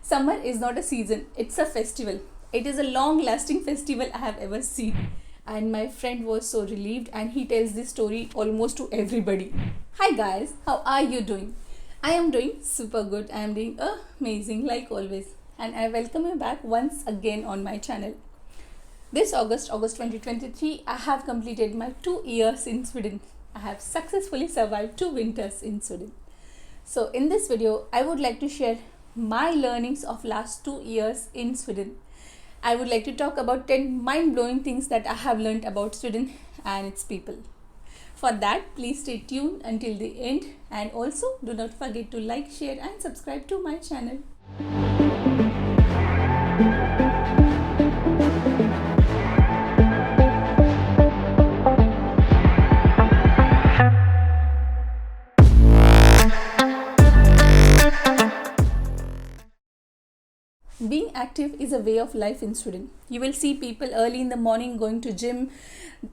Summer is not a season, it's a festival. It is a long-lasting festival I have ever seen. And my friend was so relieved and he tells this story almost to everybody. Hi guys, how are you doing? I am doing super good. I am doing amazing like always. And I welcome you back once again on my channel. This August 2023, I have completed my 2 years in Sweden. I have successfully survived 2 winters in Sweden. So in this video, I would like to share my learnings of last 2 years in Sweden. I would like to talk about 10 mind-blowing things that I have learned about Sweden and its people. For that, please stay tuned until the end, and also do not forget to like, share and subscribe to my channel. Being active is a way of life in Sweden. You will see people early in the morning going to gym,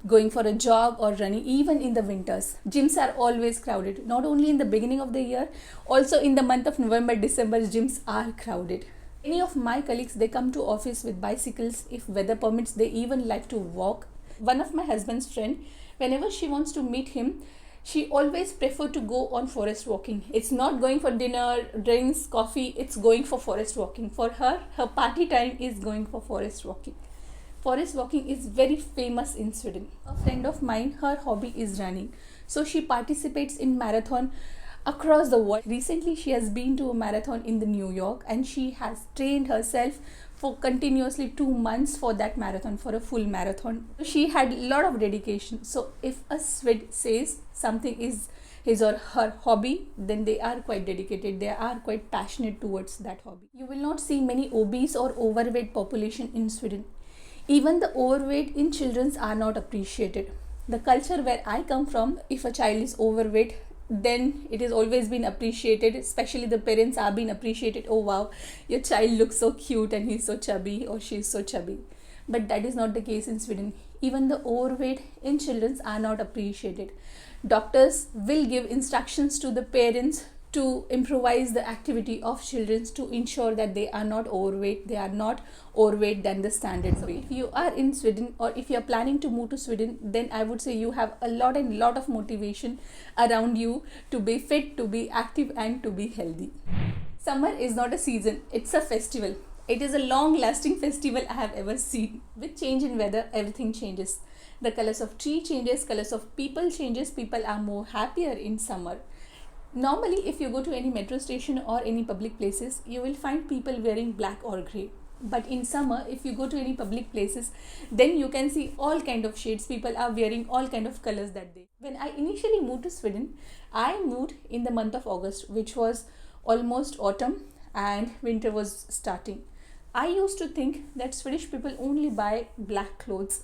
going for a jog or running, even in the winters. Gyms are always crowded, not only in the beginning of the year, also in the month of November, December, gyms are crowded. Many of my colleagues, they come to office with bicycles. If weather permits, they even like to walk. One of my husband's friend, whenever she wants to meet him, she always prefer to go on forest walking. It's not going for dinner, drinks, coffee, it's going for forest walking. For her, her party time is going for forest walking. Forest walking is very famous in Sweden. A friend of mine, her hobby is running. So she participates in marathon across the world. Recently, she has been to a marathon in the New York and she has trained herself for continuously 2 months for that marathon, for a full marathon. She had a lot of dedication. So if a Swede says something is his or her hobby, then they are quite dedicated. They are quite passionate towards that hobby. You will not see many obese or overweight population in Sweden. Even the overweight in children are not appreciated. The culture where I come from, if a child is overweight, then it has always been appreciated, especially the parents are being appreciated. Oh wow, your child looks so cute and he's so chubby or she's so chubby. But that is not the case in Sweden. Even the overweight in children are not appreciated. Doctors will give instructions to the parents to improvise the activity of children to ensure that they are not overweight. They are not overweight than the standard weight. If you are in Sweden or if you are planning to move to Sweden, then I would say you have a lot of motivation around you to be fit, to be active and to be healthy. Summer is not a season, it's a festival. It is a long-lasting festival I have ever seen. With change in weather, everything changes. The colors of tree changes, colors of people changes. People are more happier in summer. Normally, if you go to any metro station or any public places, you will find people wearing black or grey. But in summer, if you go to any public places, then you can see all kind of shades. People are wearing all kind of colors that day. When I initially moved to Sweden, I moved in the month of August, which was almost autumn and winter was starting. I used to think that Swedish people only buy black clothes.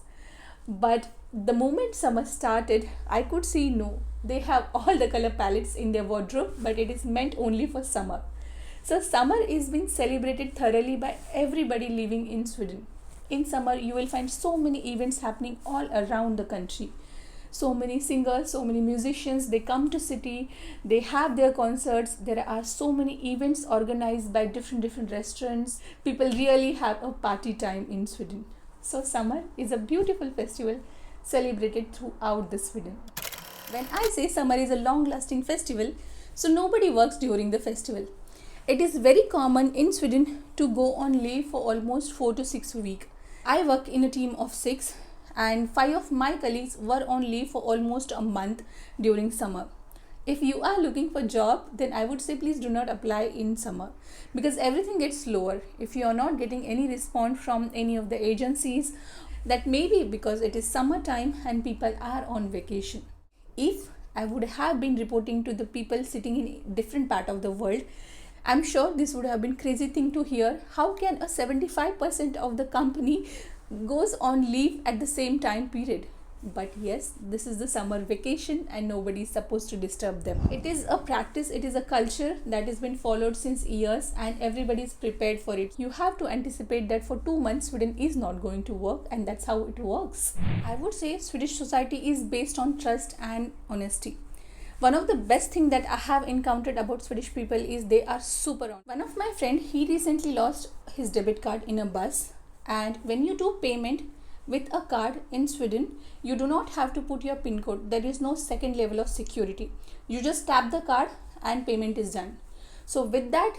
But the moment summer started, I could see no, they have all the color palettes in their wardrobe, but it is meant only for summer. So summer is being celebrated thoroughly by everybody living in Sweden. In summer, you will find so many events happening all around the country. So many singers, so many musicians, they come to city, they have their concerts. There are so many events organized by different restaurants. People really have a party time in Sweden. So summer is a beautiful festival celebrated throughout the Sweden. When I say summer is a long-lasting festival, so nobody works during the festival. It is very common in Sweden to go on leave for almost 4 to 6 weeks. I work in a team of 6 and 5 of my colleagues were on leave for almost a month during summer. If you are looking for a job, then I would say please do not apply in summer because everything gets slower. If you are not getting any response from any of the agencies, that may be because it is summertime and people are on vacation. If I would have been reporting to the people sitting in different part of the world, I'm sure this would have been crazy thing to hear. How can a 75% of the company goes on leave at the same time period? But yes, this is the summer vacation and nobody is supposed to disturb them. It is a practice, it is a culture that has been followed since years and everybody is prepared for it. You have to anticipate that for 2 months Sweden is not going to work, and that's how it works. I would say Swedish society is based on trust and honesty. One of the best thing that I have encountered about Swedish people is they are super on. One of my friend, he recently lost his debit card in a bus, and when you do payment with a card in Sweden, you do not have to put your PIN code. There is no second level of security. You just tap the card and payment is done. So with that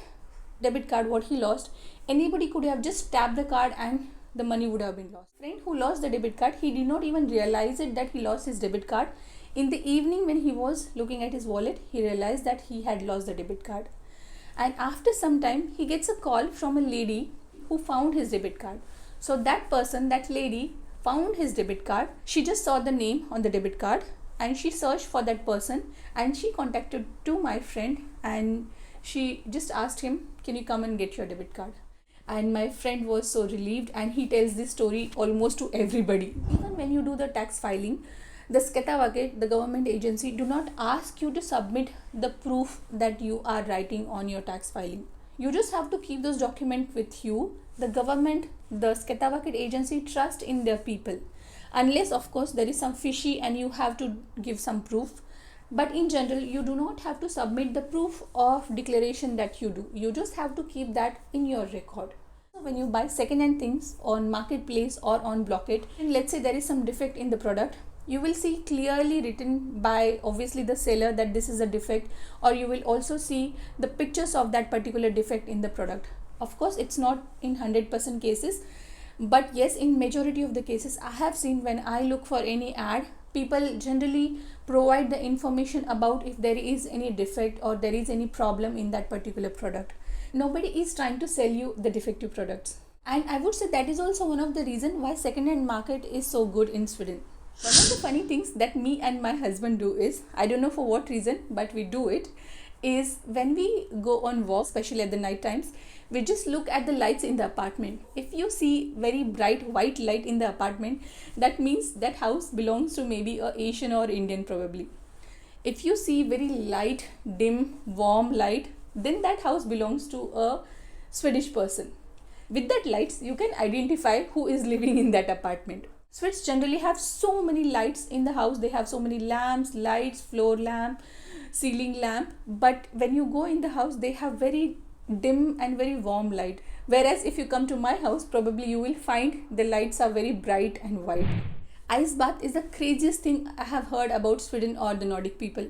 debit card what he lost, anybody could have just tapped the card and the money would have been lost. Friend who lost the debit card, he did not even realize it that he lost his debit card. In the evening when he was looking at his wallet, he realized that he had lost the debit card. And after some time, he gets a call from a lady who found his debit card. So that person, that lady, found his debit card. She just saw the name on the debit card and she searched for that person, and she contacted to my friend and she just asked him, can you come and get your debit card? And my friend was so relieved, and he tells this story almost to everybody. Even when you do the tax filing, the Skatteverket, the government agency, do not ask you to submit the proof that you are writing on your tax filing. You just have to keep those documents with you. The government, the Skatteverket agency, trust in their people. Unless of course there is some fishy and you have to give some proof. But in general, you do not have to submit the proof of declaration that you do. You just have to keep that in your record. When you buy second-hand things on marketplace or on Blocket, and let's say there is some defect in the product, you will see clearly written by obviously the seller that this is a defect, or you will also see the pictures of that particular defect in the product. Of course, it's not in 100% cases, but yes, in majority of the cases I have seen when I look for any ad, people generally provide the information about if there is any defect or there is any problem in that particular product. Nobody is trying to sell you the defective products. And I would say that is also one of the reasons why second-hand market is so good in Sweden. One of the funny things that me and my husband do is, I don't know for what reason, but we do it, is when we go on walks, especially at the night times, we just look at the lights in the apartment. If you see very bright white light in the apartment, that means that house belongs to maybe a Asian or Indian probably. If you see very light, dim, warm light, then that house belongs to a Swedish person. With that lights, you can identify who is living in that apartment. Swedes generally have so many lights in the house. They have so many lamps, lights, floor lamp, ceiling lamp. But when you go in the house, they have very dim and very warm light. Whereas if you come to my house, probably you will find the lights are very bright and white. Ice bath is the craziest thing I have heard about Sweden or the Nordic people.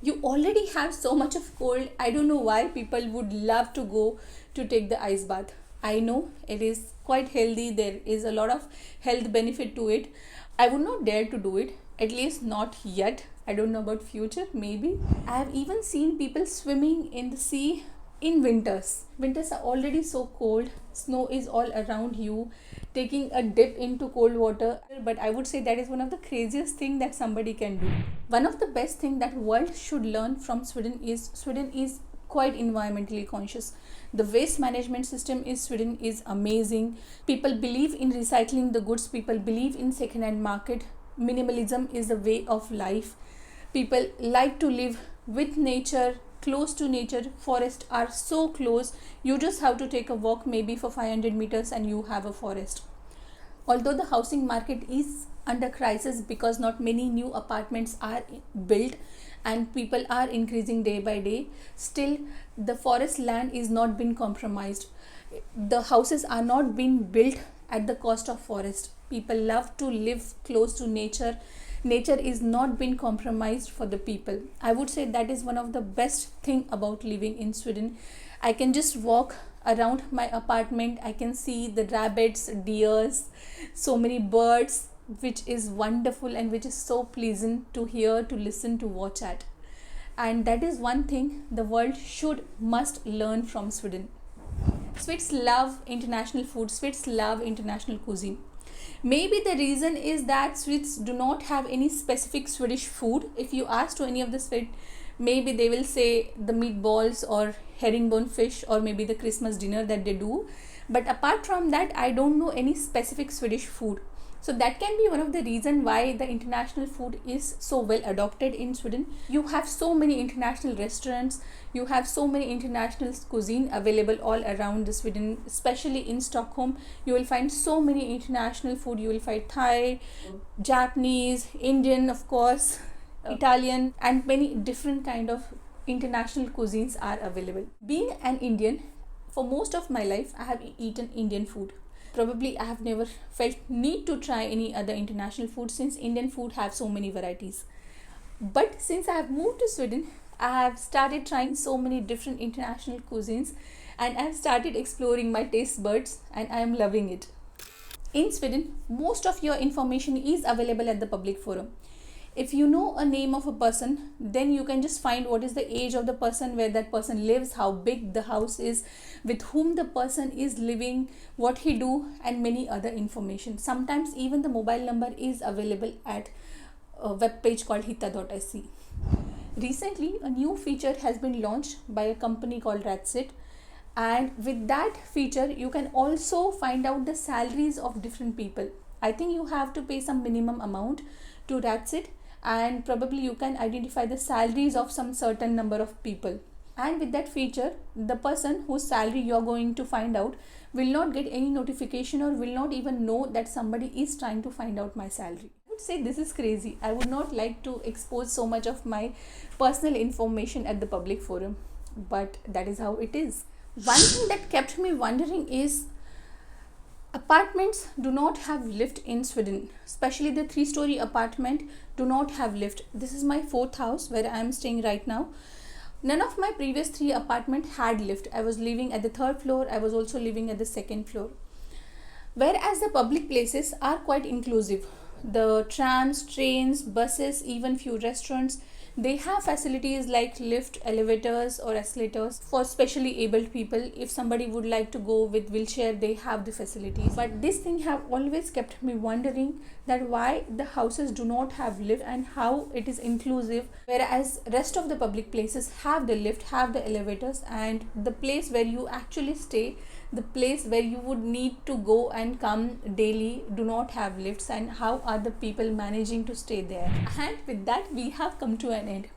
You already have so much of cold. I don't know why people would love to go to take the ice bath. I know it is quite healthy. There is a lot of health benefit to it. I would not dare to do it, at least not yet. I don't know about future, maybe. I have even seen people swimming in the sea in winters. Winters are already so cold. Snow is all around you. Taking a dip into cold water. But I would say that is one of the craziest thing that somebody can do. One of the best thing that world should learn from Sweden is quite environmentally conscious. The waste management system in Sweden is amazing. People believe in recycling the goods. People believe in second-hand market. Minimalism is the way of life. People like to live with nature, close to nature. Forests are so close. You just have to take a walk maybe for 500 meters and you have a forest. Although the housing market is under crisis because not many new apartments are built and people are increasing day by day, still the forest land is not being compromised. The houses are not being built at the cost of forest. People love to live close to nature. Nature is not being compromised for the people. I would say that is one of the best thing about living in Sweden. I can just walk around my apartment. I can see the rabbits, deers, so many birds, which is wonderful and which is so pleasant to hear, to listen, to watch at. And that is one thing the world must learn from Sweden. Swedes love international food. Swedes love international cuisine. Maybe the reason is that Swedes do not have any specific Swedish food. If you ask to any of the Swedes, maybe they will say the meatballs or herringbone fish or maybe the Christmas dinner that they do. But apart from that, I don't know any specific Swedish food. So that can be one of the reasons why the international food is so well adopted in Sweden. You have so many international restaurants. You have so many international cuisine available all around the Sweden, especially in Stockholm. You will find so many international food. You will find Thai, Japanese, Indian, of course, Italian, and many different kind of international cuisines are available. Being an Indian, for most of my life I have eaten Indian food. Probably I have never felt need to try any other international food, since Indian food have so many varieties. But since I have moved to Sweden, I have started trying so many different international cuisines, and I have started exploring my taste buds, and I am loving it. In Sweden, most of your information is available at the public forum. If you know a name of a person, then you can just find what is the age of the person, where that person lives, how big the house is, with whom the person is living, what he do, and many other information. Sometimes even the mobile number is available at a web page called hitta.se. Recently, a new feature has been launched by a company called Ratsit, and with that feature you can also find out the salaries of different people. I think you have to pay some minimum amount to Ratsit, and probably you can identify the salaries of some certain number of people. And with that feature, the person whose salary you are going to find out will not get any notification, or will not even know that somebody is trying to find out my salary. I would say this is crazy. I would not like to expose so much of my personal information at the public forum, but that is how it is. One thing that kept me wondering is apartments do not have lift in Sweden, especially the 3-story apartment do not have lift. This is my 4th house where I am staying right now. None of my previous 3 apartments had lift. I was living at the 3rd floor. I was also living at the 2nd floor. Whereas the public places are quite inclusive. The trams, trains, buses, even few restaurants, they have facilities like lift, elevators or escalators for specially abled people. If somebody would like to go with wheelchair, they have the facilities. But this thing have always kept me wondering that why the houses do not have lift and how it is inclusive, whereas rest of the public places have the lift, have the elevators, and the place where you actually stay, the place where you would need to go and come daily, do not have lifts. And how are the people managing to stay there? And with that, we have come to an end.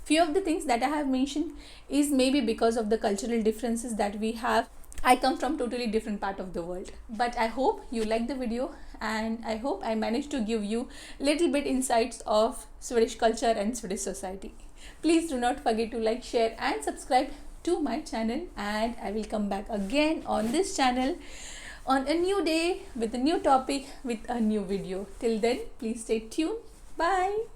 Few of the things that I have mentioned is maybe because of the cultural differences that we have. I come from totally different part of the world, but I hope you like the video, and I hope I managed to give you little bit insights of Swedish culture and Swedish society. Please do not forget to like, share and subscribe to my channel, and I will come back again on this channel on a new day with a new topic, with a new video. Till then, please stay tuned. Bye.